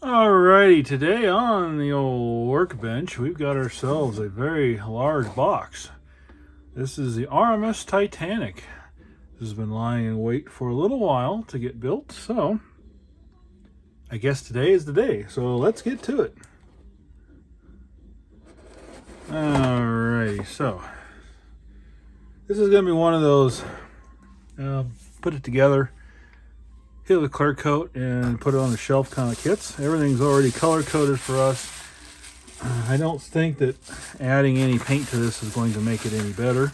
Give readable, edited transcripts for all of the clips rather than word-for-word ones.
Alrighty, today on the old workbench, we've got ourselves a very large box. This is the RMS Titanic. This has been lying in wait for a little while to get built, so I guess today is the day. So let's get to it. Alrighty, so this is going to be one of those put it together, hit with clear coat and put it on the shelf kind of kits. Everything's already color coded for us. I don't think that adding any paint to this is going to make it any better.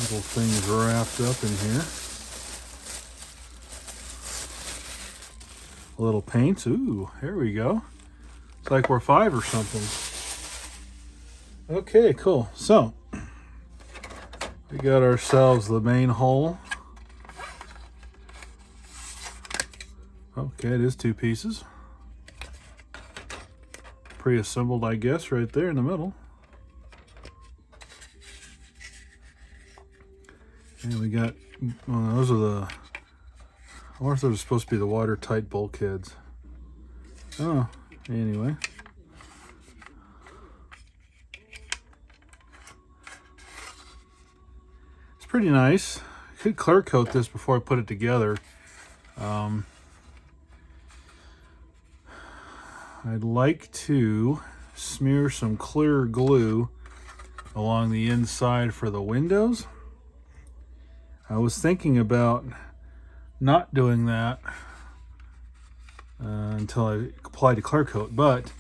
Little things wrapped up in here. Little paints. Ooh, here we go. It's like we're 5 or something. Okay, cool. So we got ourselves the main hole. Okay, it is 2 pieces. Pre-assembled, I guess, right there in the middle. And we got, well, those are the, I wonder if those are supposed to be the watertight bulkheads. Oh, anyway. It's pretty nice. I could clear coat this before I put it together. I'd like to smear some clear glue along the inside for the windows. I was thinking about not doing that until I applied the clear coat, but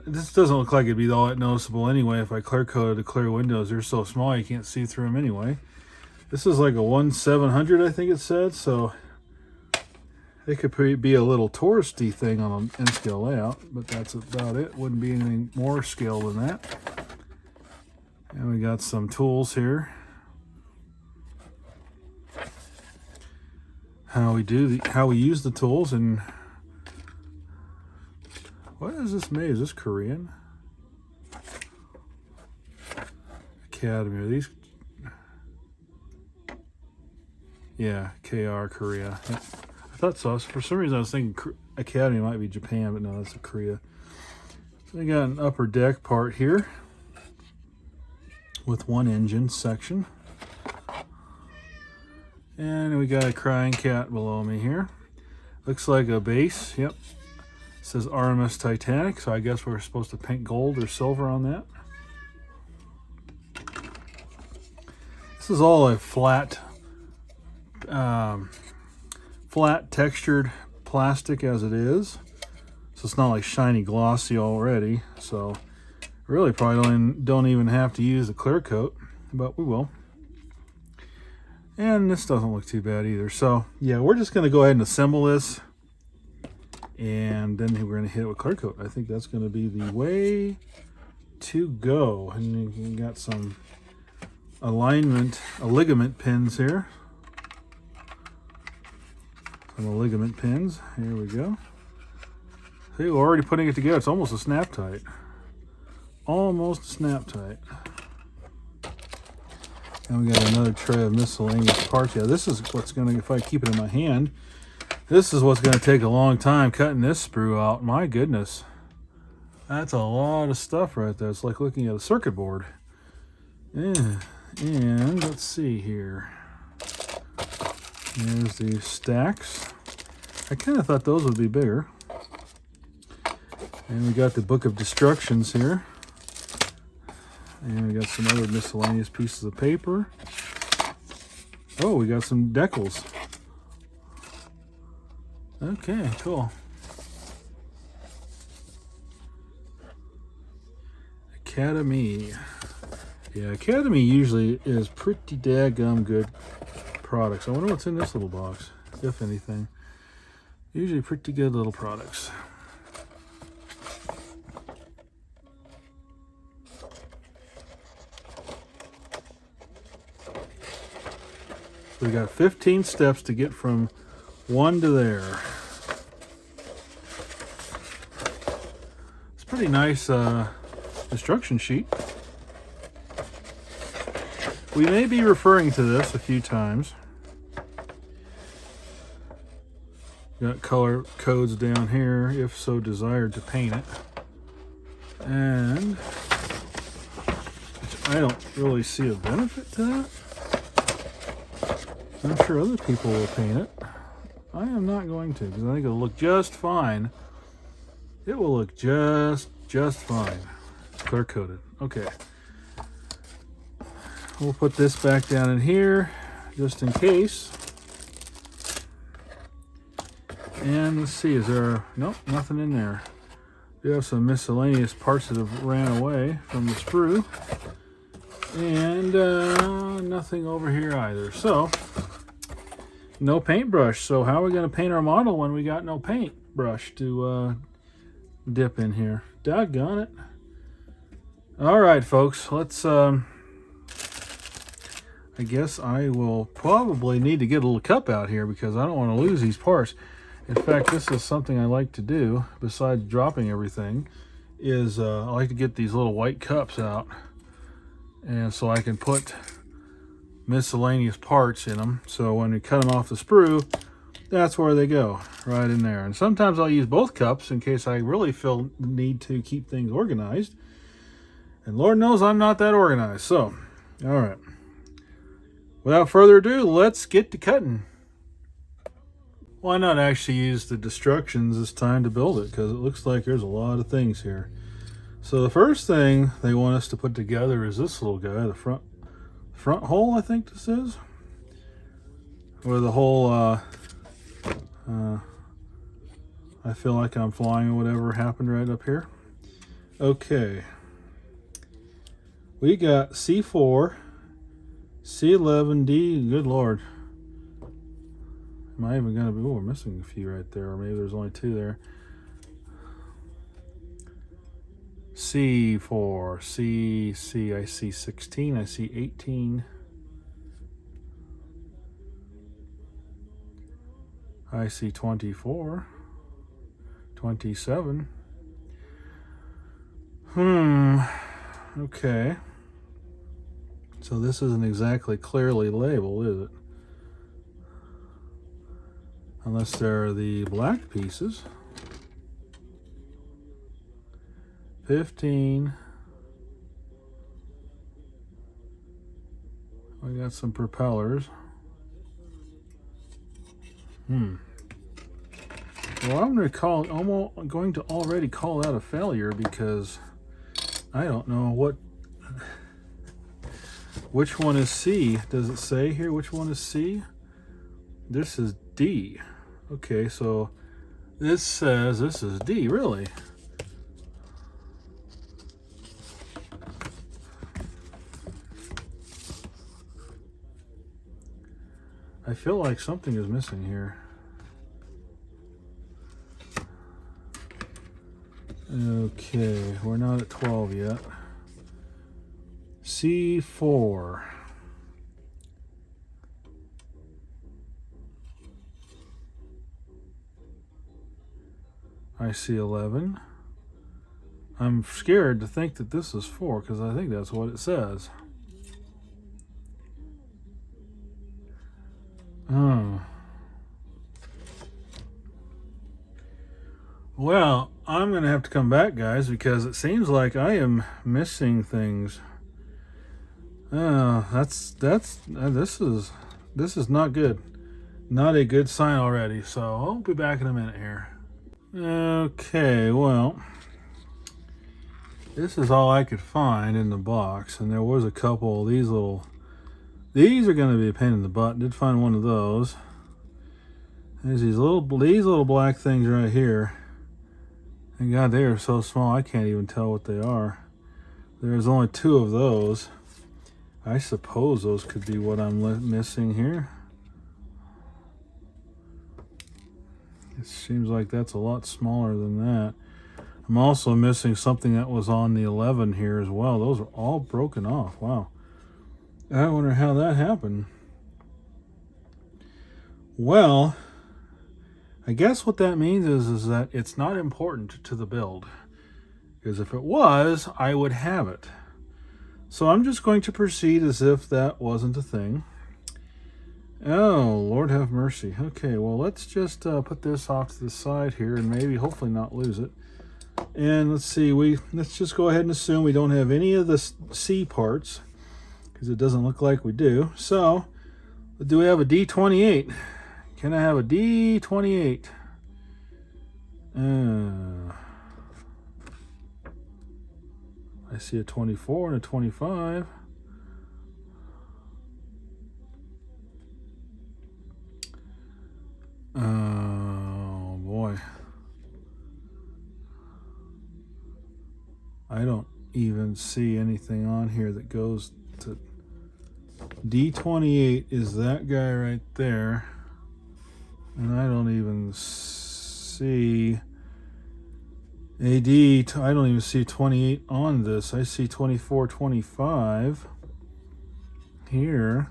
this doesn't look like it'd be all that noticeable anyway. If I clear coated the clear windows, they're so small you can't see through them anyway. This is like a 1/700, I think it said, so it could be a little touristy thing on an N-scale layout, but that's about it. Wouldn't be anything more scale than that. And we got some tools here. How we use the tools, and what is this made? Is this Korean? Academy. Are these? Yeah, KR Korea. I thought so. For some reason I was thinking Academy might be Japan, but no, that's Korea. So we got an upper deck part here with one engine section. And we got a crying cat below me here. Looks like a base. Yep. It says RMS Titanic, so I guess we're supposed to paint gold or silver on that. This is all a flat textured plastic as it is. So it's not like shiny glossy already. So really probably don't even have to use the clear coat, but we will. And this doesn't look too bad either. So yeah, we're just going to go ahead and assemble this, and then we're going to hit it with clear coat. I think that's going to be the way to go. And you got some ligament pins here. Some ligament pins. Here we go. See, we're already putting it together. It's almost a snap tight. Almost a snap tight. And we got another tray of miscellaneous parts. Yeah, this is what's going to, if I keep it in my hand, this is what's going to take a long time cutting this sprue out. My goodness. That's a lot of stuff right there. It's like looking at a circuit board. Yeah. And let's see here. There's the stacks. I kind of thought those would be bigger. And we got the Book of Destructions here. And we got some other miscellaneous pieces of paper. Oh, we got some decals. Okay, cool. Academy. Yeah, Academy usually is pretty daggum good products. I wonder what's in this little box, if anything. Usually pretty good little products. So we got 15 steps to get from one to there. It's a pretty nice instruction sheet. we may be referring to this a few times. Got color codes down here if so desired to paint it. And which I don't really see a benefit to that. I'm sure other people will paint it. I am not going to, because I think it'll look just fine. It will look just fine. Clear coated. Okay. We'll put this back down in here just in case. And let's see, is there, nope, nothing in there. We have some miscellaneous parts that have ran away from the sprue. And nothing over here either. So, no paintbrush. So how are we going to paint our model when we got no paintbrush to dip in here? Doggone it. All right, folks, let's, I guess I will probably need to get a little cup out here because I don't want to lose these parts. In fact, this is something I like to do besides dropping everything is I like to get these little white cups out, and so I can put miscellaneous parts in them. So when we cut them off the sprue, that's where they go, right in there. And sometimes I'll use both cups in case I really feel the need to keep things organized. And Lord knows I'm not that organized. So, all right. Without further ado, let's get to cutting. Why not actually use the destructions this time to build it? Because it looks like there's a lot of things here. So the first thing they want us to put together is this little guy, the front hole, I think this is. Where the whole, I feel like I'm flying or whatever happened right up here. Okay. We got C4, C11D, good Lord. Am I even gonna be, oh, we're missing a few right there, or maybe there's only two there. C4, C, I see 16, I see 18. I see 24, 27. Okay. So this isn't exactly clearly labeled, is it? Unless they're the black pieces. 15. We got some propellers. Well, I'm going to already call that a failure because I don't know which one is C. Does it say here which one is C? This is D. Okay, so this says this is D, really? I feel like something is missing here. Okay, we're not at 12 yet. C4. I see 11. I'm scared to think that this is 4 because I think that's what it says. Oh. Well, I'm going to have to come back, guys, because it seems like I am missing things. This is not good. Not a good sign already. So I'll be back in a minute here. Okay, well, this is all I could find in the box, and there was a couple of these little. These are going to be a pain in the butt. Did find one of those. There's these little black things right here. And God, they are so small I can't even tell what they are. There's only 2 of those. I suppose those could be what I'm missing here. It seems like that's a lot smaller than that. I'm also missing something that was on the 11 here as well. Those are all broken off. Wow. I wonder how that happened. Well, I guess what that means is that it's not important to the build. Because if it was, I would have it. So I'm just going to proceed as if that wasn't a thing. Oh, Lord have mercy. Okay, well, let's just put this off to the side here and maybe hopefully not lose it. And let's see, let's just go ahead and assume we don't have any of the C parts because it doesn't look like we do. So, do we have a D28? Can I have a D28? I see a 24 and a 25. Oh boy. I don't even see anything on here that goes to D28 is that guy right there. And I don't even see I don't even see 28 on this. I see 24, 25 here.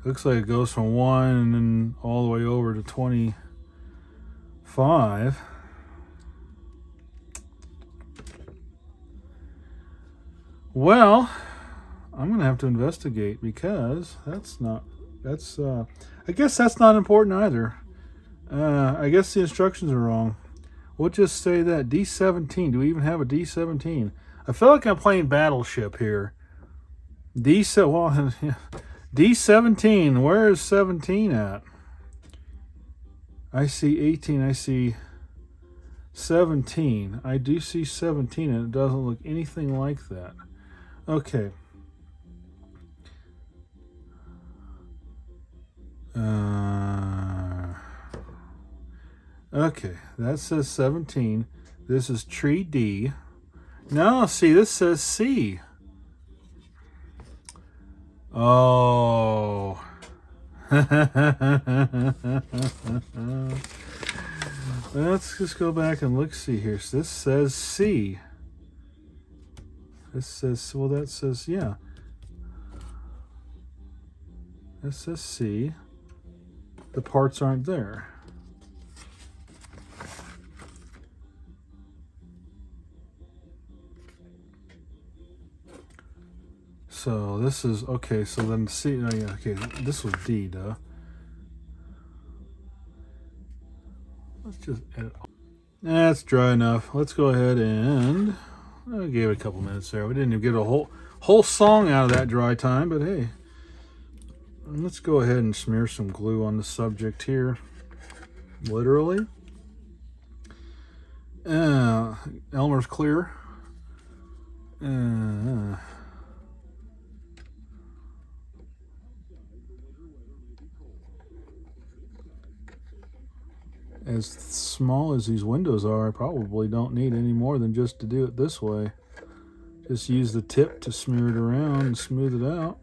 Looks like it goes from 1 and then all the way over to 25. Well, I'm going to have to investigate because I guess that's not important either. I guess the instructions are wrong. We'll just say that D17. Do we even have a D17? I feel like I'm playing Battleship here. D17. Where is 17 at? I see 18. I see 17. I do see 17, and it doesn't look anything like that. Okay. Okay, that says 17. This is tree D. No, see, this says C. Oh. Let's just go back and look, see here. So this says C. This says, well, that says, yeah. That says C. The parts aren't there. So this is, okay, so then C, oh yeah, okay, this was D, duh. Let's just edit. That's dry enough. Let's go ahead and, I gave it a couple minutes there. We didn't even get a whole song out of that dry time, but hey. Let's go ahead and smear some glue on the subject here. Literally. Elmer's clear. As small as these windows are, I probably don't need any more than just to do it this way. Just use the tip to smear it around and smooth it out.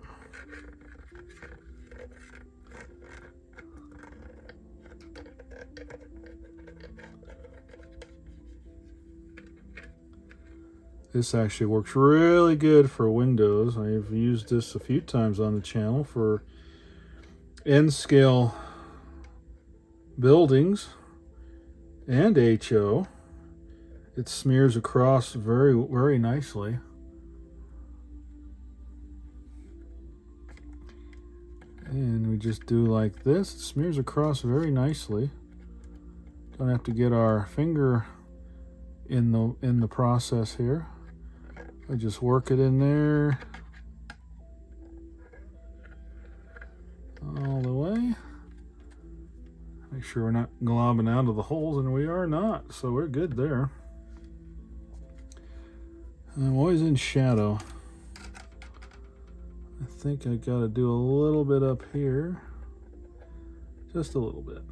This actually works really good for windows. I've used this a few times on the channel for N-scale buildings and HO. It smears across very, very nicely. And we just do like this. It smears across very nicely. Don't have to get our finger in the process here. I just work it in there all the way. Make sure we're not globbing out of the holes, and we are not, so we're good there. I'm always in shadow. I think I got to do a little bit up here, just a little bit.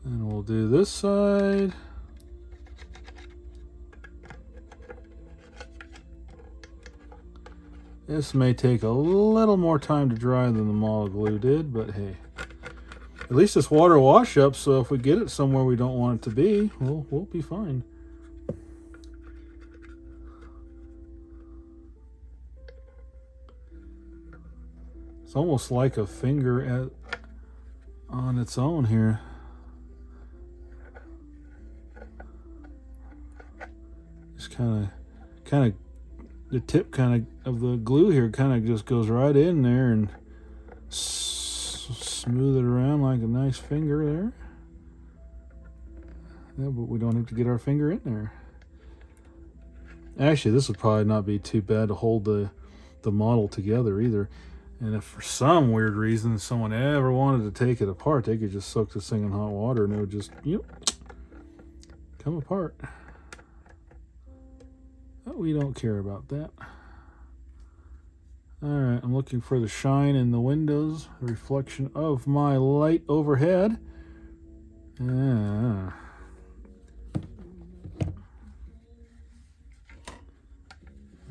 And we'll do this side. This may take a little more time to dry than the model glue did, but hey. At least it's water wash up, so if we get it somewhere we don't want it to be, we'll be fine. It's almost like a finger on its own here. Just kind of, the tip of the glue here kind of just goes right in there and smooth it around like a nice finger there. Yeah, but we don't have to get our finger in there. Actually, this would probably not be too bad to hold the model together either. And if for some weird reason someone ever wanted to take it apart, they could just soak this thing in hot water and it would just, come apart. But we don't care about that. Alright, I'm looking for the shine in the windows, the reflection of my light overhead. I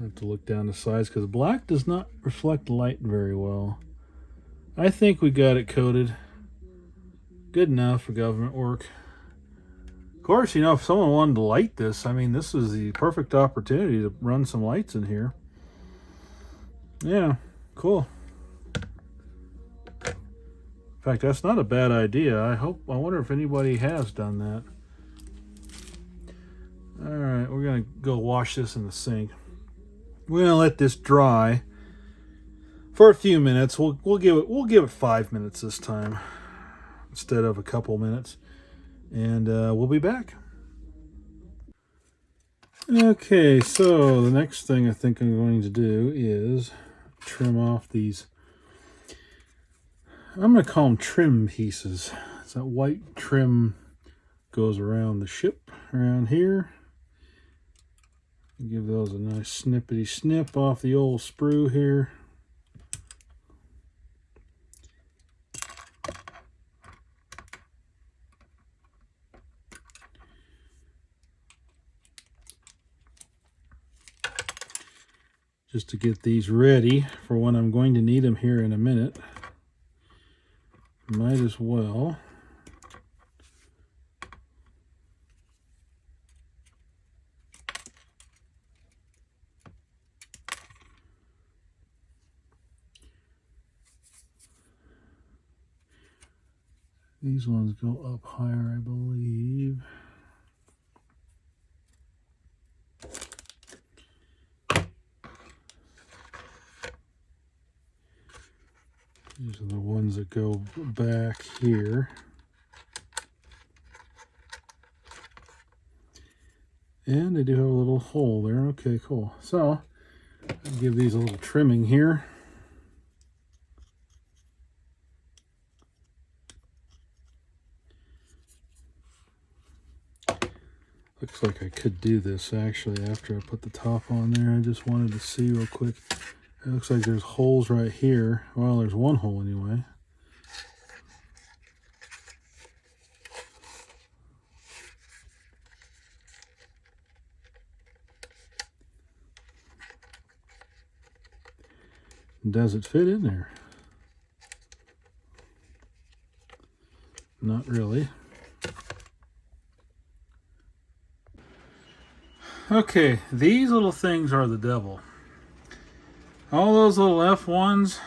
have to look down the sides because black does not reflect light very well. I think we got it coated. Good enough for government work. Of course, if someone wanted to light this, I mean, this is the perfect opportunity to run some lights in here. Yeah, cool. In fact, that's not a bad idea. I wonder if anybody has done that. All right, we're gonna go wash this in the sink. We're gonna let this dry for a few minutes. We'll give it 5 minutes this time instead of a couple minutes, and we'll be back. Okay, so the next thing I think I'm going to do is trim off these. I'm going to call them trim pieces. It's that white trim goes around the ship around here. Give those a nice snippety snip off the old sprue here. Just to get these ready for when I'm going to need them here in a minute. Might as well. These ones go up higher, I believe. These are the ones that go back here. And they do have a little hole there. Okay, cool. So, I'll give these a little trimming here. Looks like I could do this actually after I put the top on there. I just wanted to see real quick. It looks like there's holes right here. Well, there's one hole anyway. Does it fit in there? Not really. Okay, these little things are the devil. All those little F1s,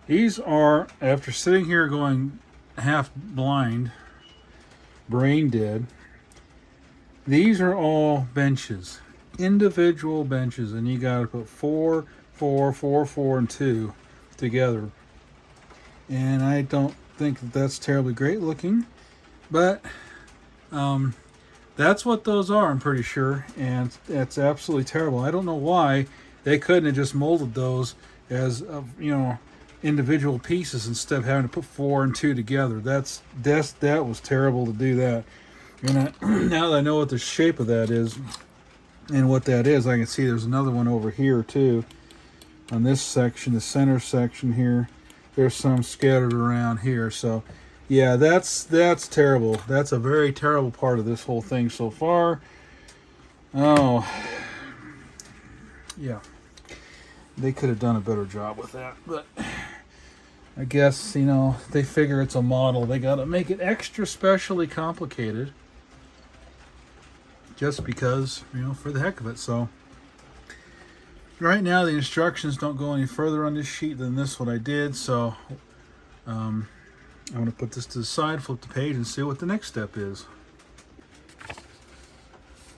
these are, after sitting here going half blind, brain dead, these are all benches, individual benches, and you got to put 4, 4, 4, 4, and 2 together. And I don't think that that's terribly great looking, but that's what those are, I'm pretty sure, and it's absolutely terrible. I don't know why they couldn't have just molded those as individual pieces instead of having to put 4 and 2 together. That was terrible to do that. And now that I know what the shape of that is and what that is, I can see there's another one over here too. On this section, the center section here, there's some scattered around here. So yeah, that's terrible. That's a very terrible part of this whole thing so far. Oh, yeah. They could have done a better job with that, but I guess, they figure it's a model. They got to make it extra specially complicated just because, for the heck of it. So right now the instructions don't go any further on this sheet than this what I did. So I'm going to put this to the side, flip the page, and see what the next step is.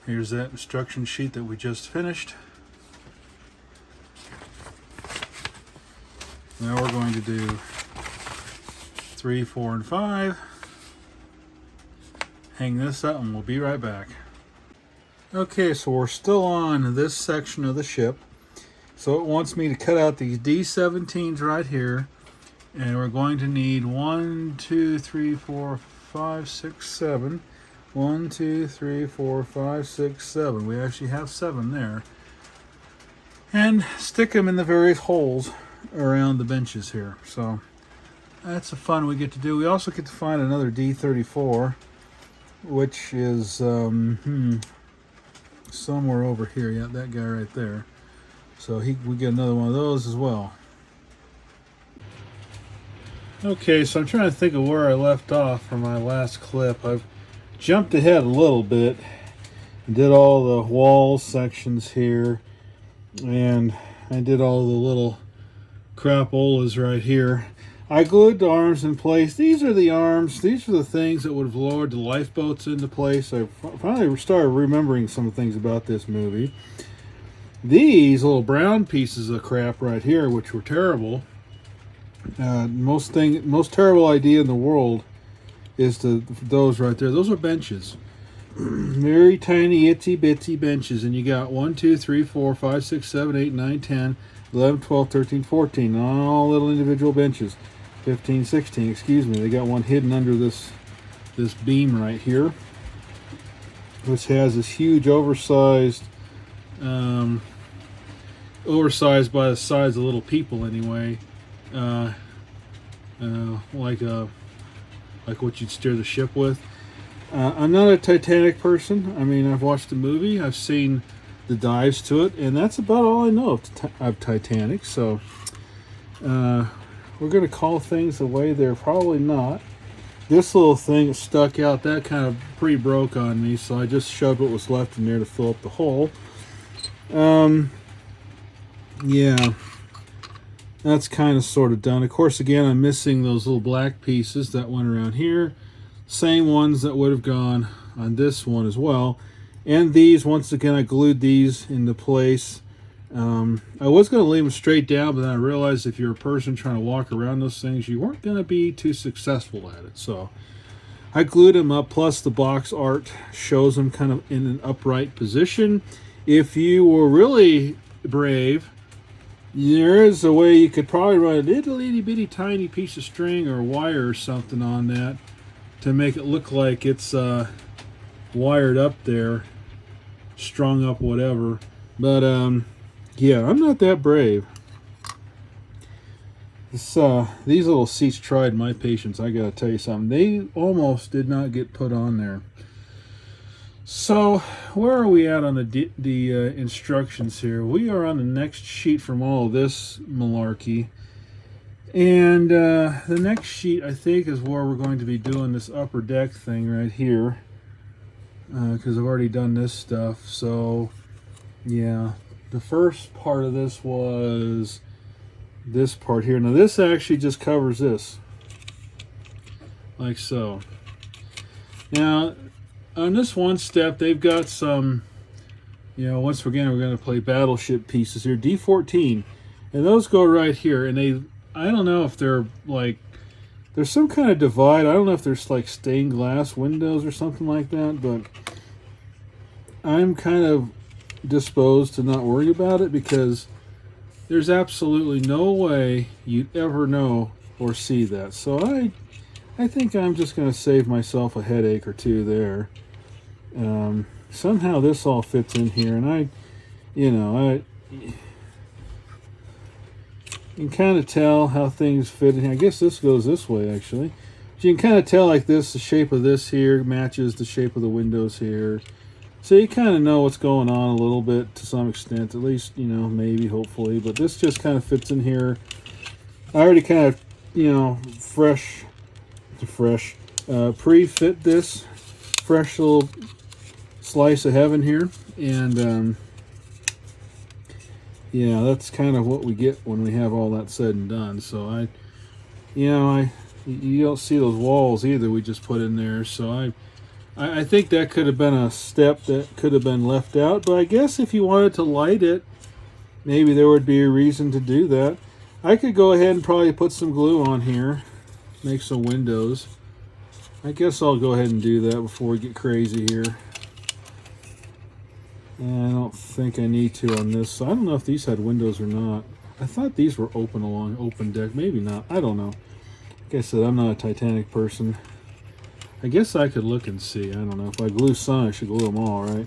Here's that instruction sheet that we just finished. Now we're going to do 3, 4, and 5. Hang this up and we'll be right back. Okay, so we're still on this section of the ship. So it wants me to cut out these D17s right here. And we're going to need 1, 2, 3, 4, 5, 6, 7. 1, 2, 3, 4, 5, 6, 7. We actually have 7 there. And stick them in the various holes around the benches here. So that's the fun we get to do. We also get to find another D34, which is somewhere over here. Yeah, that guy right there. So we get another one of those as well. Okay, so I'm trying to think of where I left off from my last clip. I've jumped ahead a little bit. Did all the wall sections here. And I did all the little crapolas right here. I glued the arms in place. These are the arms. These are the things that would have lowered the lifeboats into place. I finally started remembering some things about this movie. These little brown pieces of crap right here, which were terrible. Most terrible idea in the world is those right there. Those are benches. Very tiny, itsy bitsy benches. And you got 1, 2, 3, 4, 5, 6, 7, 8, 9, 10, 11, 12, 13, 14. All little individual benches. 15, 16, excuse me. They got one hidden under this beam right here, which has this huge oversized by the size of little people anyway. Like what you'd steer the ship with. I'm not a Titanic person. I mean, I've watched the movie, I've seen the dives to it, and that's about all I know of Titanic. So we're going to call things the way they're probably not. This little thing stuck out, that kind of pre-broke on me, so I just shoved what was left in there to fill up the hole. Yeah, that's kind of sort of done. Of course, again, I'm missing those little black pieces that went around here. Same ones that would have gone on this one as well. And these, once again, I glued these into place. I was going to leave them straight down, but then I realized if you're a person trying to walk around those things, you weren't going to be too successful at it. So I glued them up, plus the box art shows them kind of in an upright position. If you were really brave, there is a way you could probably run a little itty bitty tiny piece of string or wire or something on that to make it look like it's wired up there, strung up, whatever. But yeah, I'm not that brave. These little seats tried my patience. I gotta tell you something. They almost did not get put on there. So where are we at on the instructions here? We are on the next sheet from all of this malarkey. And the next sheet, I think, is where we're going to be doing this upper deck thing right here. Because I've already done this stuff. So, yeah. The first part of this was this part here. Now, this actually just covers this. Like so. Now, on this one step, they've got some, once again, we're going to play battleship pieces here. D14. And those go right here. And I don't know if they're like, there's some kind of divide. I don't know if there's like stained glass windows or something like that, but I'm kind of disposed to not worry about it because there's absolutely no way you'd ever know or see that. So I think I'm just going to save myself a headache or two there. Somehow this all fits in here, and you can kind of tell how things fit in here. I guess this goes this way, actually. But you can kind of tell like this, the shape of this here matches the shape of the windows here. So you kind of know what's going on a little bit to some extent, at least, maybe, hopefully. But this just kind of fits in here. I already kind of, pre-fit this fresh little slice of heaven here. And, yeah, that's kind of what we get when we have all that said and done. So I You don't see those walls either we just put in there, so I think that could have been a step that could have been left out, but I guess if you wanted to light it, maybe there would be a reason to do that. I could go ahead and probably put some glue on here, make some windows. I guess I'll go ahead and do that before we get crazy here. And I don't think I need to on this. I don't know if these had windows or not. I thought these were open deck. Maybe not. I don't know. Like I said, I'm not a Titanic person. I guess I could look and see. I don't know. If I glue some, I should glue them all, right?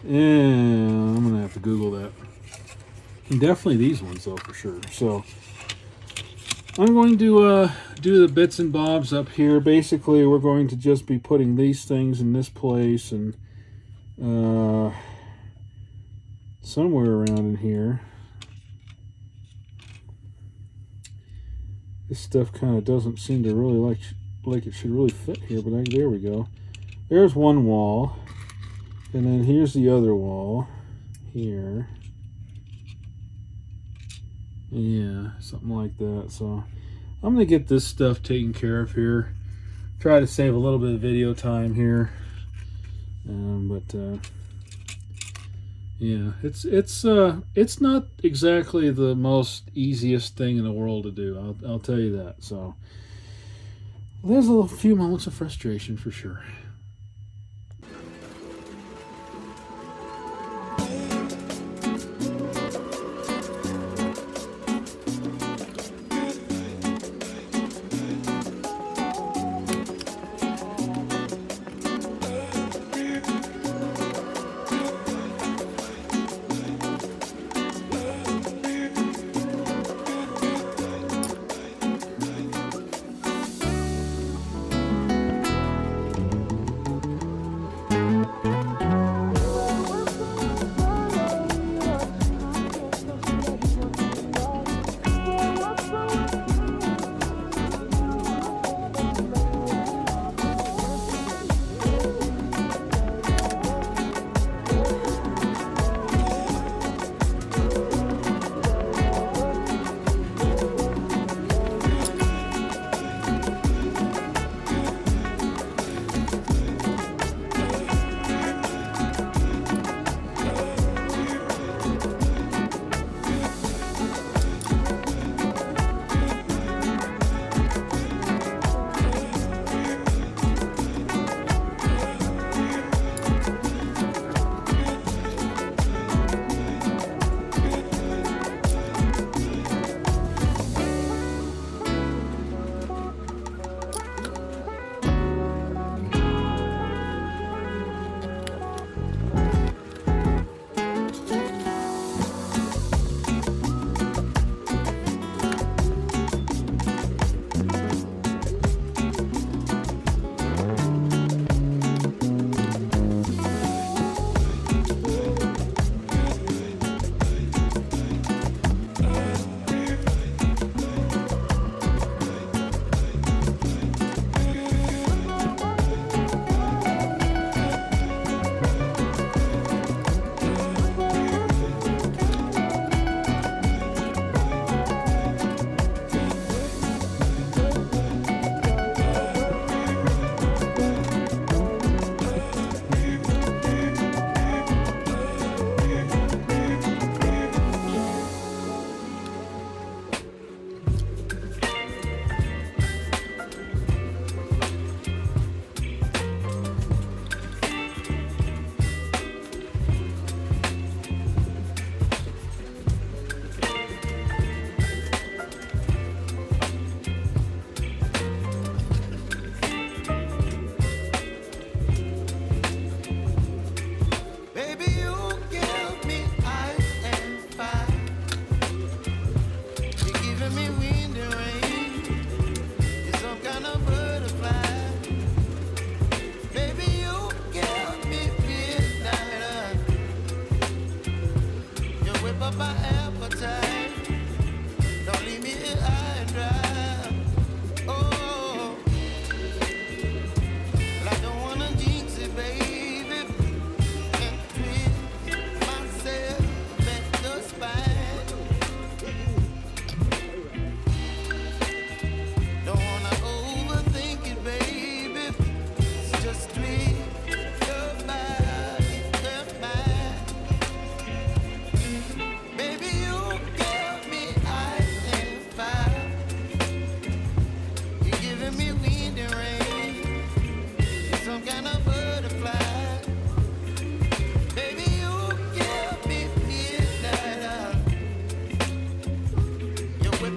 Yeah, I'm going to have to Google that. And definitely these ones, though, for sure. So I'm going to do the bits and bobs up here. Basically, we're going to just be putting these things in this place and somewhere around in here. This stuff kind of doesn't seem to really like it should really fit here, but there we go. There's one wall, and then here's the other wall here. Yeah, something like that. So I'm going to get this stuff taken care of here. Try to save a little bit of video time here. Yeah, it's not exactly the most easiest thing in the world to do. I'll tell you that. So there's a few moments of frustration for sure.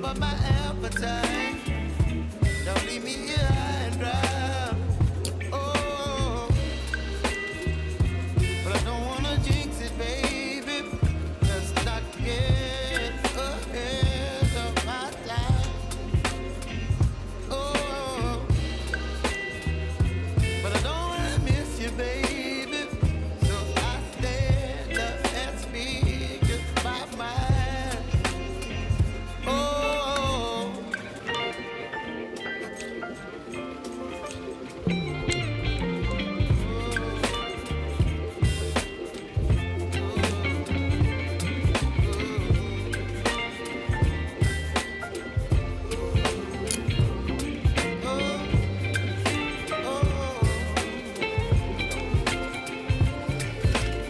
up my appetite. Don't leave me here high and dry. Oh, but I don't wanna jinx it, baby. Let's not get ahead of my time. Oh, but I don't wanna miss you, baby. So I stand up and speak just my mind. Oh,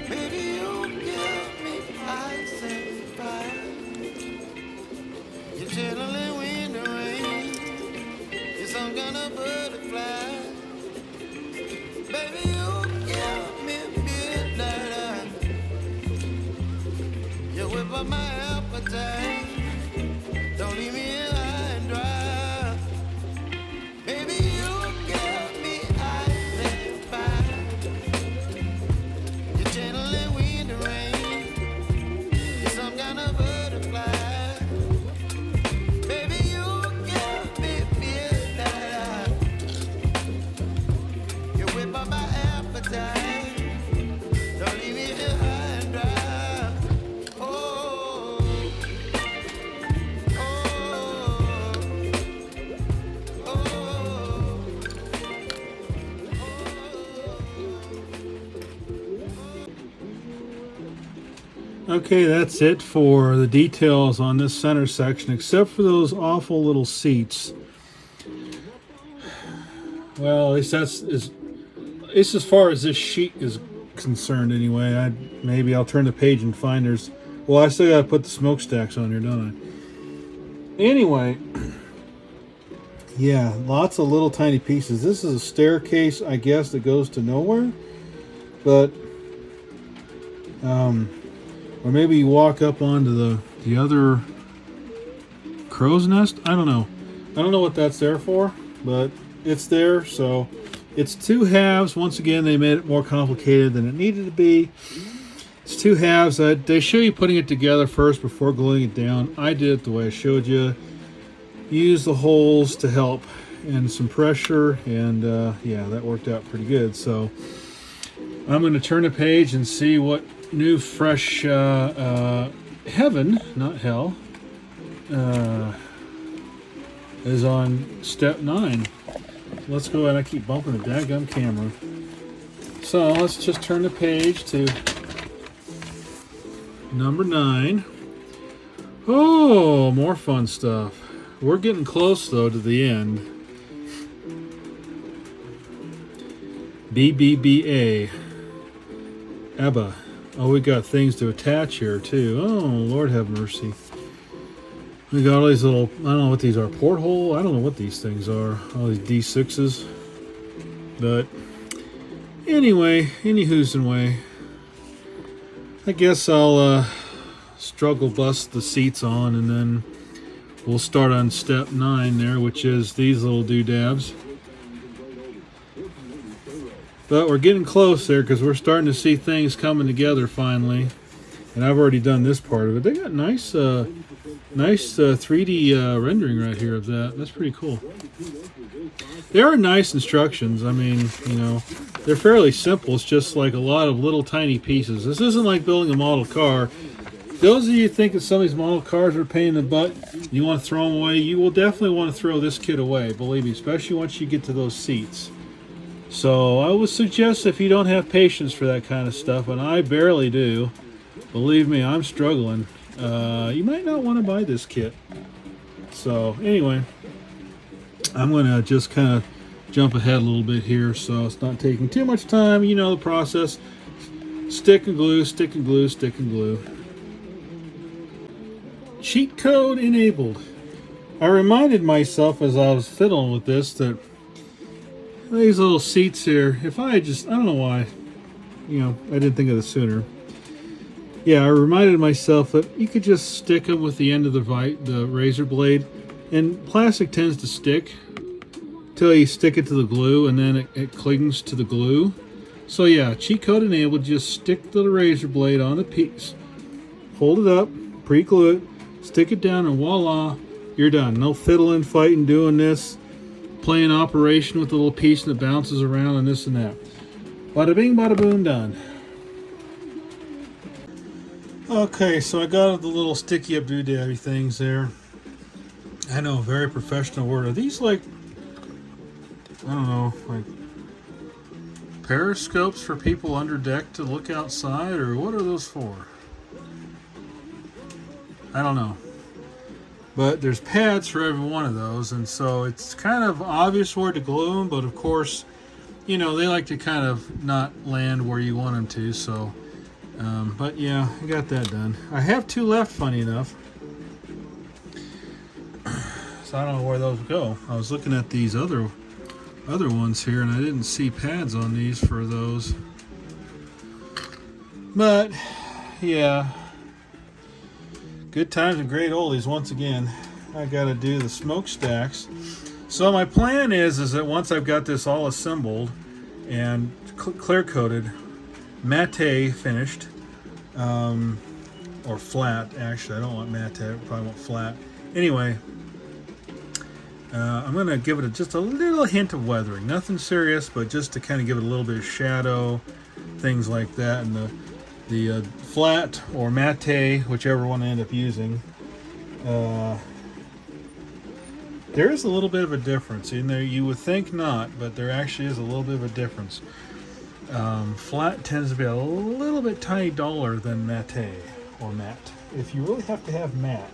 baby, you give me ice and fire. You're chilling when the rain. You're some kind of butterfly. Baby, you give me midnight. You whip up my appetite. Don't leave me here high and dry. Baby, you give me ice and fire. You're channeling wind and rain. You're some kind of butterfly. Baby, you give me midnight. You whip up my appetite. Don't leave me here high and dry. Oh, oh, oh, Okay, that's it for the details on this center section, except for those awful little seats. Well, at least it's as far as this sheet is concerned anyway. Maybe I'll turn the page and find there's... Well, I still got to put the smokestacks on here, don't I? Anyway, yeah, lots of little tiny pieces. This is a staircase, I guess, that goes to nowhere. But, or maybe you walk up onto the other crow's nest. I don't know. I don't know what that's there for, but it's there. So it's two halves. Once again, they made it more complicated than it needed to be. It's two halves. They show you putting it together first before gluing it down. I did it the way I showed you. Use the holes to help and some pressure, and yeah, that worked out pretty good. So I'm going to turn the page and see what new fresh heaven, not hell, is on step 9. Let's go ahead. I keep bumping the daggum camera. So let's just turn the page to number 9. Oh, more fun stuff. We're getting close though to the end. BBBA. ABBA. Oh, we got things to attach here too. Oh, Lord have mercy. We got all these little, I don't know what these are, porthole? I don't know what these things are. All these D6s. But anyway, any who's and way. I guess I'll struggle bust the seats on, and then we'll start on step 9 there, which is these little doodabs. But we're getting close there because we're starting to see things coming together finally. And I've already done this part of it. They got nice 3D rendering right here of that. That's pretty cool. They are nice instructions. I mean, you know, they're fairly simple. It's just like a lot of little tiny pieces. This isn't like building a model car. Those of you who think that some of these model cars are a pain in the butt, you want to throw them away, you will definitely want to throw this kit away, believe me, especially once you get to those seats. So I would suggest, if you don't have patience for that kind of stuff, and I barely do, believe me, I'm struggling, you might not want to buy this kit. So anyway, I'm going to just kind of jump ahead a little bit here so it's not taking too much time. You know the process. Stick and glue, stick and glue, stick and glue. Cheat code enabled. I reminded myself as I was fiddling with this that these little seats here, if I had just, I don't know why, you know, I didn't think of this sooner. yeah, I reminded myself that you could just stick them with the end of the razor blade, and plastic tends to stick till you stick it to the glue, and then it clings to the glue. So yeah, cheat code enabled. Just stick the razor blade on the piece, hold it up, pre-glue it, stick it down, and voila, you're done. No fiddling, fighting, doing this, playing operation with the little piece that bounces around and this and that. Bada bing, bada boom, done. Okay, so I got the little sticky up doodaddy things there. I know, very professional word. Are these like, I don't know, like periscopes for people under deck to look outside, or what are those for? I don't know. But there's pads for every one of those, and so it's kind of obvious where to glue them, but of course, you know, they like to kind of not land where you want them to, so but yeah, I got that done. I have two left, funny enough. So I don't know where those go. I was looking at these other ones here, and I didn't see pads on these for those. But yeah, good times and great oldies once again. I got to do the smokestacks. So my plan is that once I've got this all assembled and clear coated, matte finished, or flat, actually I don't want matte, I probably want flat. Anyway, I'm going to give it just a little hint of weathering, nothing serious, but just to kind of give it a little bit of shadow, things like that. And the flat or matte, whichever one I end up using, there is a little bit of a difference in there. You would think not, but there actually is a little bit of a difference. Flat tends to be a little bit tiny duller than matte or matte, if you really have to have matte.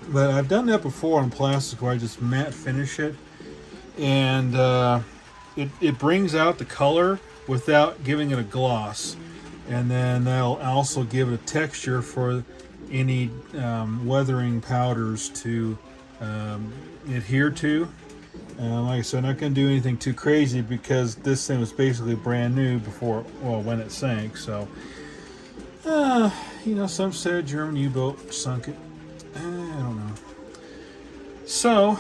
But I've done that before on plastic where I just matte finish it, and it brings out the color without giving it a gloss, and then that'll also give it a texture for any weathering powders to adhere to. Like I said, I'm not going to do anything too crazy because this thing was basically brand new before, well, when it sank. So, you know, some said a German U-boat sunk it. I don't know. So,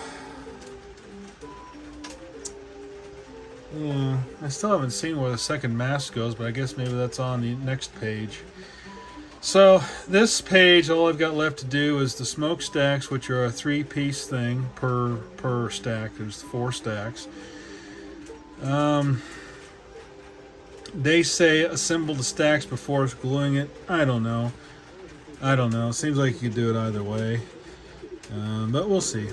yeah, I still haven't seen where the second mask goes, but I guess maybe that's on the next page. So this page, all I've got left to do is the smokestacks, which are a 3-piece thing per stack. There's 4 stacks. They say assemble the stacks before gluing it. I don't know. It seems like you could do it either way, but we'll see.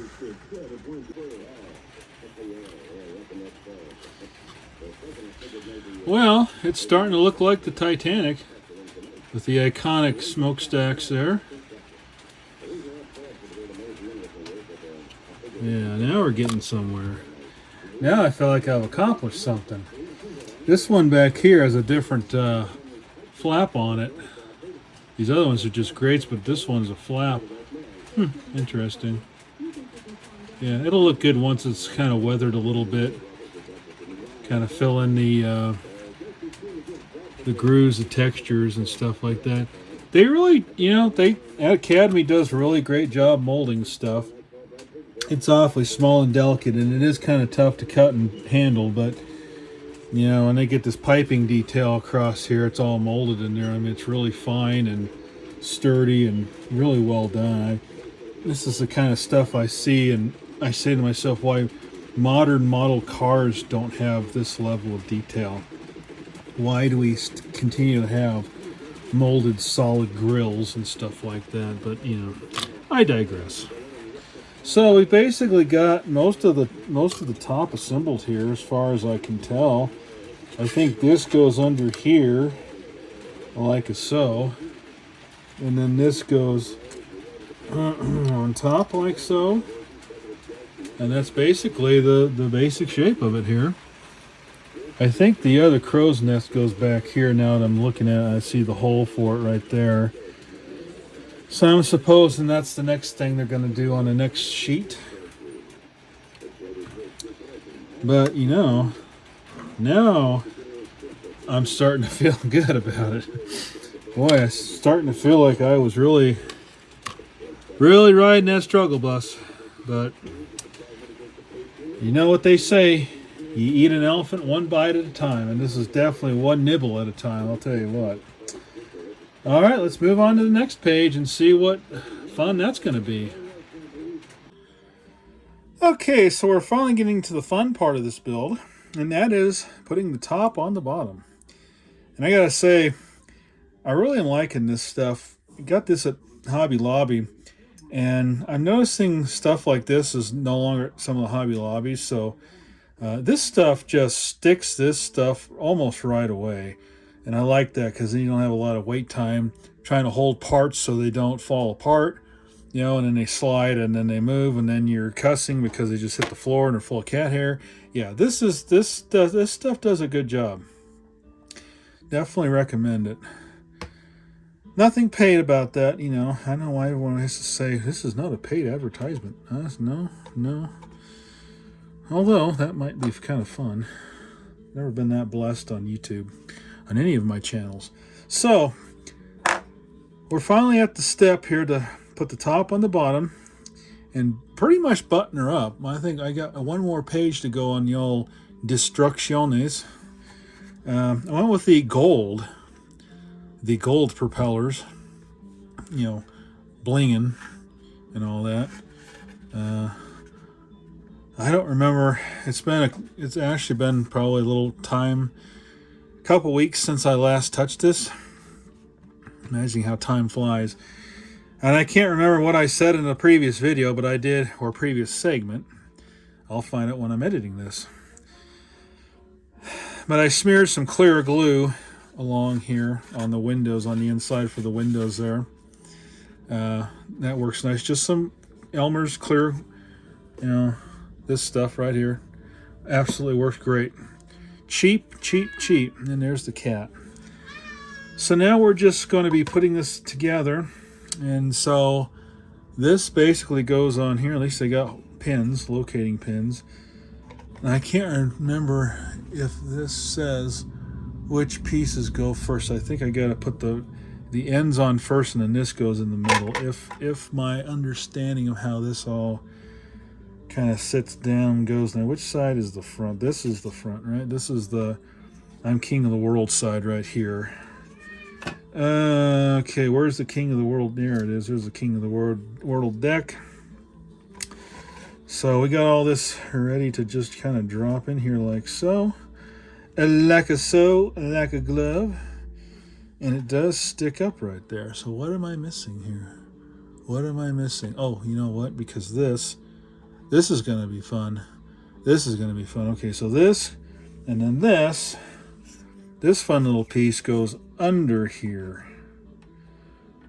Well, it's starting to look like the Titanic with the iconic smokestacks there. Yeah, now we're getting somewhere. Now I feel like I've accomplished something. This one back here has a different flap on it. These other ones are just grates, but this one's a flap. Interesting. Yeah, it'll look good once it's kind of weathered a little bit. Kind of fill in the grooves, the textures, and stuff like that. They really, you know, Academy does a really great job molding stuff. It's awfully small and delicate, and it is kind of tough to cut and handle, but, you know, when they get this piping detail across here, it's all molded in there. I mean, it's really fine and sturdy and really well done. This is the kind of stuff I see, and I say to myself, why modern model cars don't have this level of detail. Why do we continue to have molded solid grills and stuff like that? But, you know, I digress. So we basically got most of the top assembled here, as far as I can tell. I think this goes under here, like so, and then this goes on top, like so. And that's basically the basic shape of it here. I think the other crow's nest goes back here now that I'm looking at it. I see the hole for it right there. So I'm supposing that's the next thing they're going to do on the next sheet. But, you know, now I'm starting to feel good about it. Boy, I'm starting to feel like I was really riding that struggle bus. But you know what they say, you eat an elephant one bite at a time, and this is definitely one nibble at a time, I'll tell you what. All right, let's move on to the next page and see what fun that's going to be. Okay, so we're finally getting to the fun part of this build, and that is putting the top on the bottom. And I gotta say, I really am liking this stuff. I got this at Hobby Lobby, and I'm noticing stuff like this is no longer at some of the Hobby Lobbies, so this stuff just sticks this stuff almost right away. And I like that because then you don't have a lot of wait time trying to hold parts so they don't fall apart, you know, and then they slide and then they move and then you're cussing because they just hit the floor and they're full of cat hair. Yeah, this stuff does a good job. Definitely recommend it. Nothing paid about that, you know. I know why everyone has to say this is not a paid advertisement. No. Although that might be kind of fun. Never been that blessed on YouTube, on any of my channels. So we're finally at the step here to put the top on the bottom and pretty much button her up. I think I got one more page to go on the old destrucciones. I went with the gold propellers, you know, blinging and all that. I don't remember. It's actually been probably a little time, couple weeks since I last touched this. Amazing how time flies. And I can't remember what I said in a previous video, but I did, or previous segment. I'll find it when I'm editing this. But I smeared some clear glue along here on the windows, on the inside for the windows there. That works nice. Just some Elmer's clear, you know, this stuff right here. Absolutely works great. Cheap. And there's the cat. So now we're just going to be putting this together. And so this basically goes on here. At least they got pins, locating pins. And I can't remember if this says which pieces go first. I think I got to put the ends on first, and then this goes in the middle. If my understanding of how this all kind of sits down goes. Now, which side is the front? This is the front, right? This is the I'm King of the World side right here. Okay, where's the King of the World? There it is. There's the King of the World deck. So we got all this ready to just kind of drop in here like so. Like a glove. And it does stick up right there. So what am I missing here? What am I missing? Oh, you know what? Because this is going to be fun. This is going to be fun. Okay, so this, and then this fun little piece goes under here.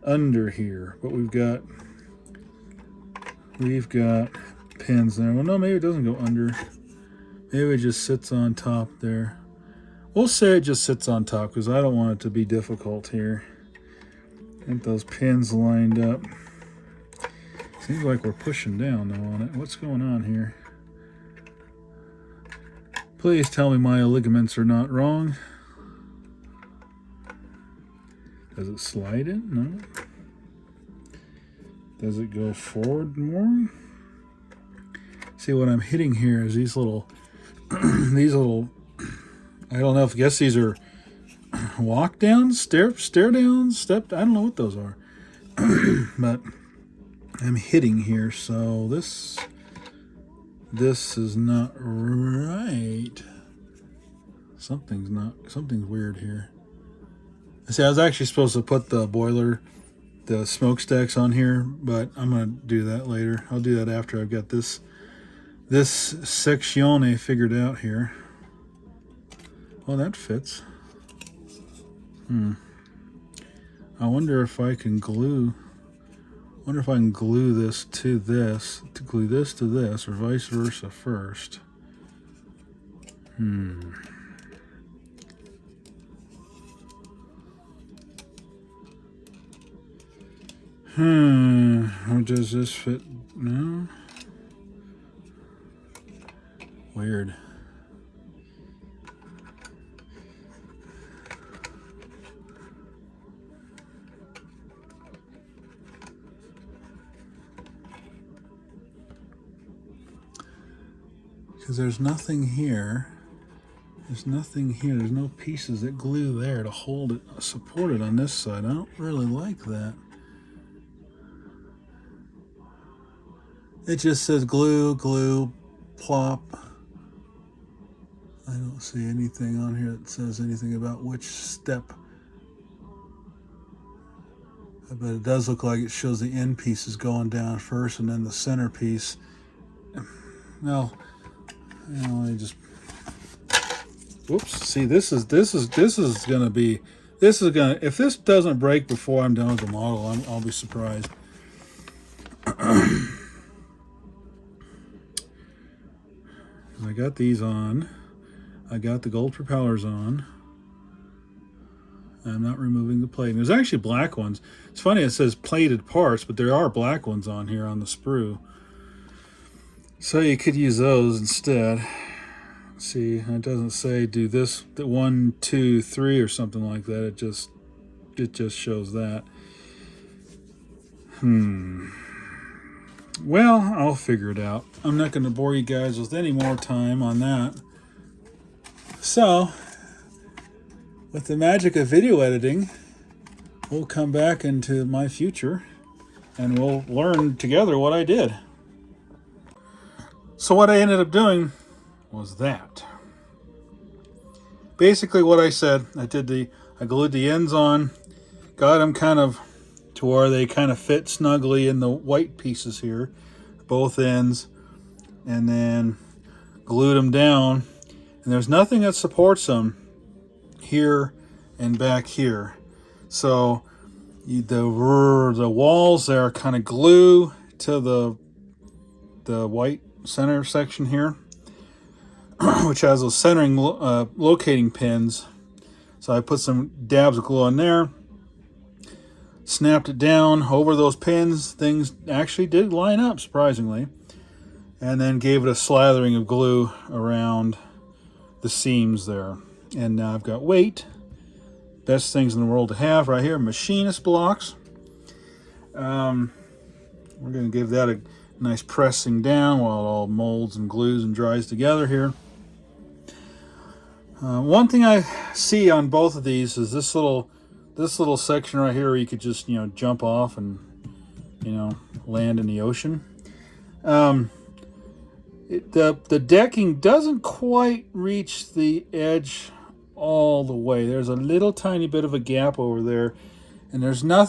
But we've got pins there. Well, no, maybe it doesn't go under. Maybe it just sits on top there. We'll say it just sits on top because I don't want it to be difficult here. Get those pins lined up. Seems like we're pushing down though on it. What's going on here? Please tell me my ligaments are not wrong. Does it slide in? No. Does it go forward more? See, what I'm hitting here is these little, I don't know, I guess these are walk downs, stare downs, step, I don't know what those are. But I'm hitting here, so this is not right. Something's weird here. See, I was actually supposed to put the smokestacks on here, but I'm gonna do that later. I'll do that after I've got this seczione figured out here. Well, that fits. I wonder if I can glue this to this, to glue this to this, or vice versa first. Or does this fit? No. Weird. because there's nothing here. There's nothing here. There's no pieces that glue there to hold it, support it on this side. I don't really like that. It just says glue, glue, plop. I don't see anything on here that says anything about which step. But it does look like it shows the end pieces going down first and then the center piece. Well, let me just. Whoops. See, this is gonna be. If this doesn't break before I'm done with the model, I'll be surprised. I got these on. I got the gold propellers on. I'm not removing the plating. There's actually black ones. It's funny, it says plated parts, but there are black ones on here on the sprue. So you could use those instead. See, it doesn't say do this, the 1, 2, 3 or something like that. It just shows that. Well, I'll figure it out. I'm not going to bore you guys with any more time on that. So, with the magic of video editing, we'll come back into my future and we'll learn together what I did. So what I ended up doing was that. Basically what I said, I glued the ends on, got them kind of to where they kind of fit snugly in the white pieces here, both ends, and then glued them down. And there's nothing that supports them here and back here. So the walls there kind of glue to the white center section here, which has those centering locating pins. So I put some dabs of glue on there, snapped it down over those pins. Things actually did line up, surprisingly. And then gave it a slathering of glue around the seams there. And now I've got weight. Best things in the world to have right here, machinist blocks. We're going to give that a nice pressing down while it all molds and glues and dries together here. One thing I see on both of these is this little section right here where you could just jump off and land in the ocean. The decking doesn't quite reach the edge all the way. There's a little tiny bit of a gap over there, and there's no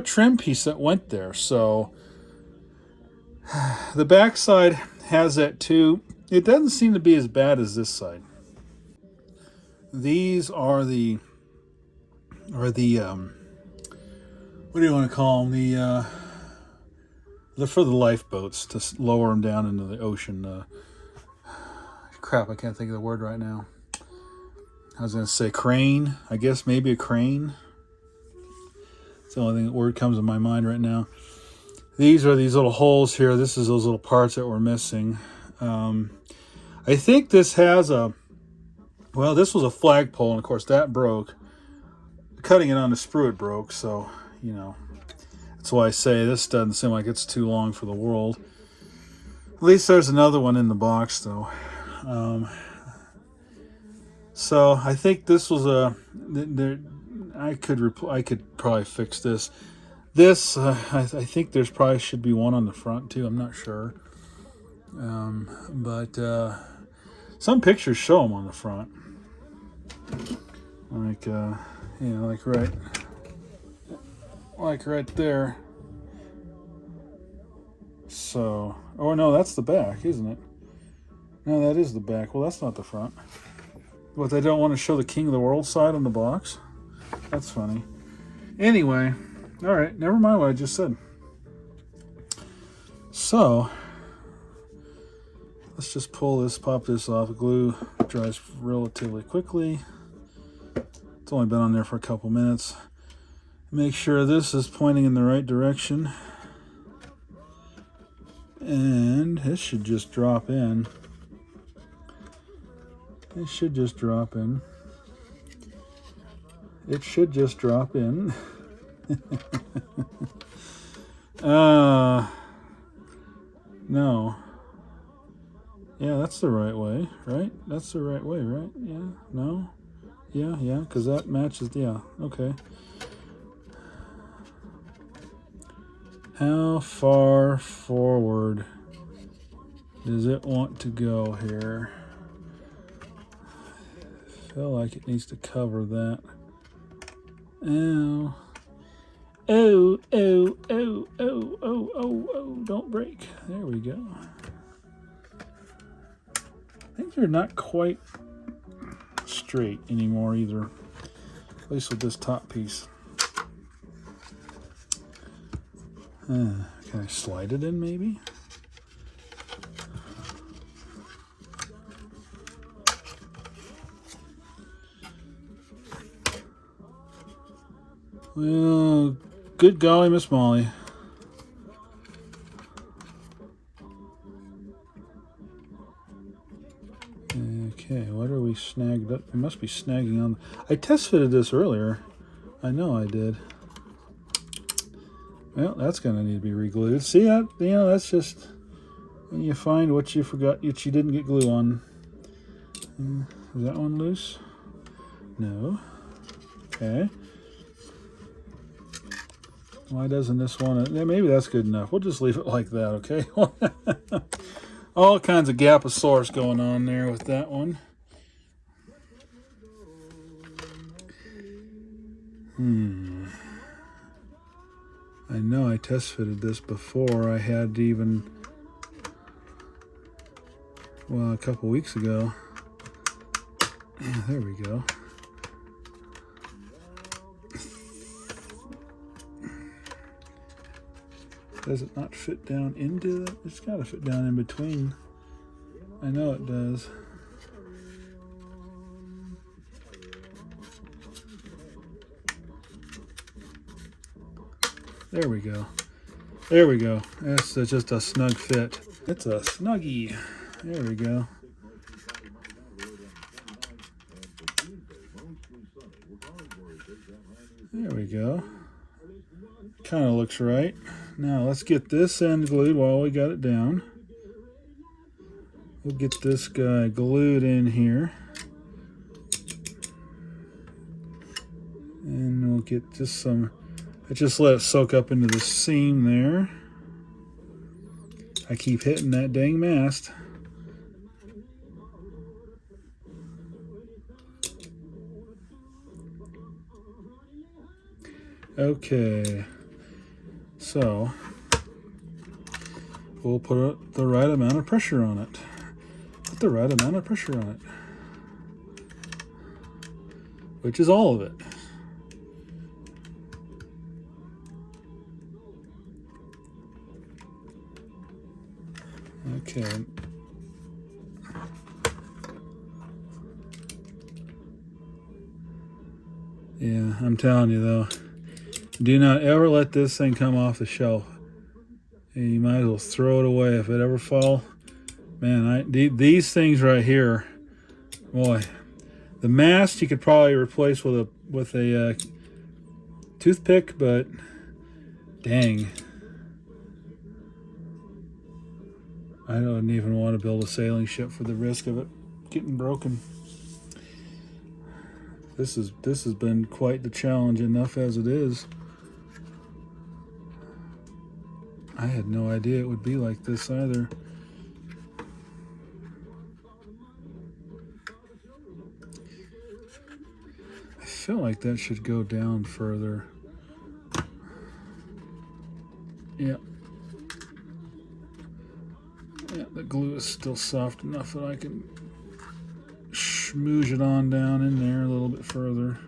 trim piece that went there. So the back side has that too. It doesn't seem to be as bad as this side. These are the what do you want to call them? They're for the lifeboats to lower them down into the ocean. Crap, I can't think of the word right now. I was going to say crane. I guess maybe a crane. It's the only word comes in my mind right now. These are these little holes here. This is those little parts that were missing. I think this has this was a flagpole, and of course that broke. Cutting it on the sprue, it broke, so, that's why I say this doesn't seem like it's too long for the world. At least there's another one in the box, though. So I think this was I could probably fix this. This, I think there's probably should be one on the front, too. I'm not sure. But some pictures show them on the front. Like right there. So, oh no, that's the back, isn't it? No, that is the back. Well, that's not the front. But they don't want to show the King of the World side on the box? That's funny. Anyway, all right, never mind what I just said. So, let's just pop this off. The glue dries relatively quickly. It's only been on there for a couple minutes. Make sure this is pointing in the right direction. And it should just drop in. It should just drop in. It should just drop in. No. Yeah, that's the right way, right? That's the right way, right? Yeah, no? Yeah, because that matches, yeah, okay. How far forward does it want to go here? I feel like it needs to cover that. Ow. Oh, oh, oh, oh, oh, oh, oh, don't break. There we go. Things are not quite straight anymore either, at least with this top piece. Can I slide it in maybe? Well, good golly, Miss Molly. Okay, what are we snagged up? We must be snagging on. I test fitted this earlier. I know I did. Well, that's going to need to be re-glued. See that? You know, that's just when you find what you forgot, what you didn't get glue on. Is that one loose? No. Okay. Why doesn't this one? Yeah, maybe that's good enough. We'll just leave it like that, okay? All kinds of gaposaurus going on there with that one. I know I test fitted this before. I had even, well, a couple weeks ago. Yeah, there we go. Does it not fit down into it? It's got to fit down in between. I know it does. There we go. There we go. That's just a snug fit. It's a snuggie. There we go. There we go. Kind of looks right. Now let's get this end glued while we got it down. We'll get this guy glued in here. And we'll get just some, I just let it soak up into the seam there. I keep hitting that dang mast. Okay. So we'll put the right amount of pressure on it. Put the right amount of pressure on it, which is all of it. Okay. Yeah, I'm telling you though, do not ever let this thing come off the shelf. And you might as well throw it away if it ever fall. Man, these things right here, boy, the mast you could probably replace with a toothpick, but dang, I don't even want to build a sailing ship for the risk of it getting broken. This has been quite the challenge enough as it is. I had no idea it would be like this either. I feel like that should go down further. Yeah. Yeah, the glue is still soft enough that I can smoosh it on down in there a little bit further.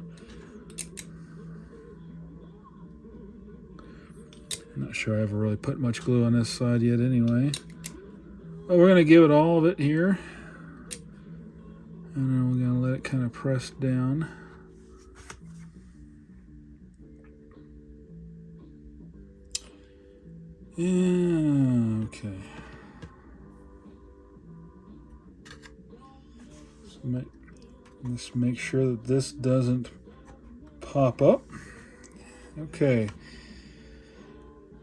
I'm not sure I ever really put much glue on this side yet anyway. But we're going to give it all of it here. And then we're going to let it kind of press down. Yeah, okay. So let's make sure that this doesn't pop up. Okay.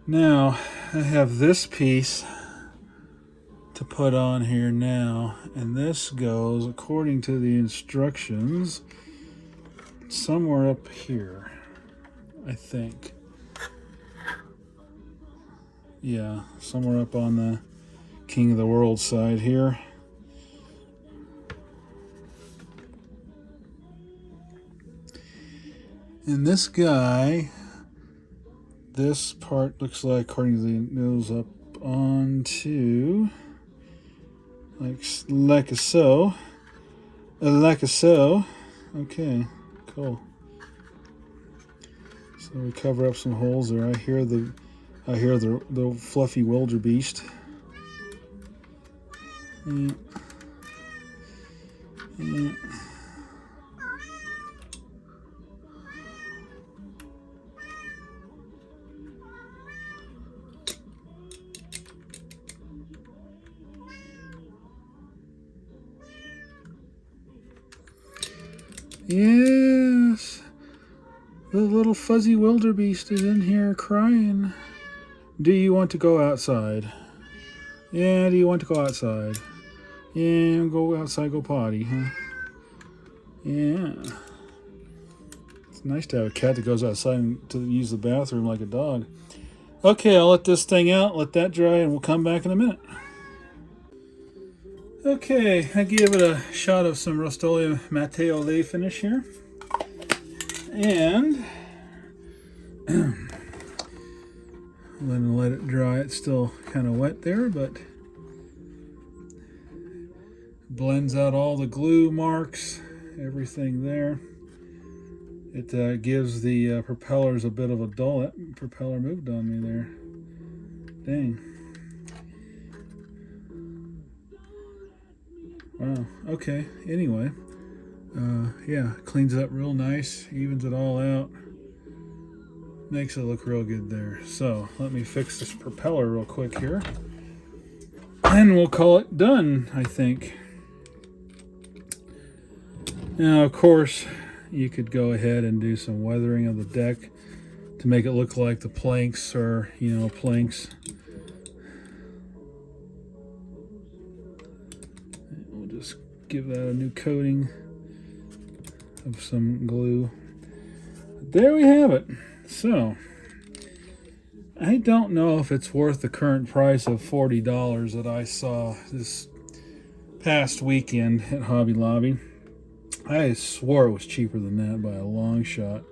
Now I have this piece to put on here now, and this goes according to the instructions somewhere up here, I think. Yeah, somewhere up on the King of the World side here. And this guy, this part looks like, according to the nose, up onto like so. Like so. Okay, cool. So we cover up some holes there. I hear the fluffy wildebeest. Yeah. Yeah. Yes, the little fuzzy wildebeest is in here crying. Do you want to go outside? Yeah, do you want to go outside? Yeah, go outside, go potty, huh? Yeah. It's nice to have a cat that goes outside to use the bathroom like a dog. Okay, I'll let this thing out, let that dry, and we'll come back in a minute. Okay, I gave it a shot of some Rust-Oleum Matte Ole finish here. And I'm going to let it dry. It's still kind of wet there, but blends out all the glue marks, everything there. It gives the propellers a bit of a dull. That propeller moved on me there. Dang. Wow, okay, anyway, yeah, cleans it up real nice, evens it all out, makes it look real good there. So, let me fix this propeller real quick here, and we'll call it done, I think. Now, of course, you could go ahead and do some weathering of the deck to make it look like the planks are, planks. Just give that a new coating of some glue. There we have it. So, I don't know if it's worth the current price of $40 that I saw this past weekend at Hobby Lobby. I swore it was cheaper than that by a long shot.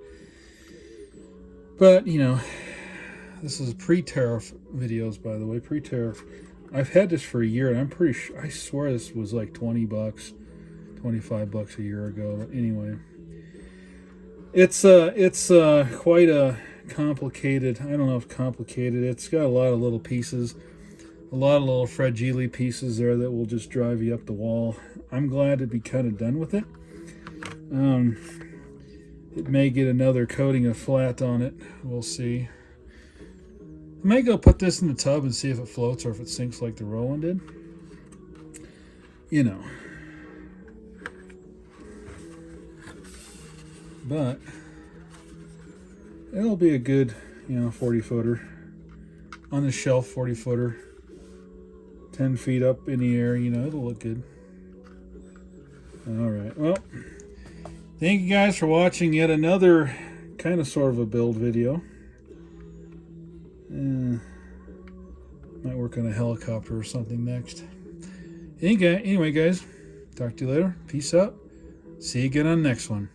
But, this is pre-tariff videos, by the way, pre-tariff. I've had this for a year, and I'm pretty sure, I swear this was like $20, $25 a year ago. But anyway, it's quite a complicated, I don't know if complicated, it's got a lot of little pieces, a lot of little fragile pieces there that will just drive you up the wall. I'm glad to be kind of done with it. It may get another coating of flat on it. We'll see. I may go put this in the tub and see if it floats or if it sinks like the Roland did. But it'll be a good, 40-footer. On the shelf, 40-footer. 10 feet up in the air, it'll look good. All right, well, thank you guys for watching yet another kind of sort of a build video. Might work on a helicopter or something next. Anyway, guys, talk to you later. Peace out. See you again on the next one.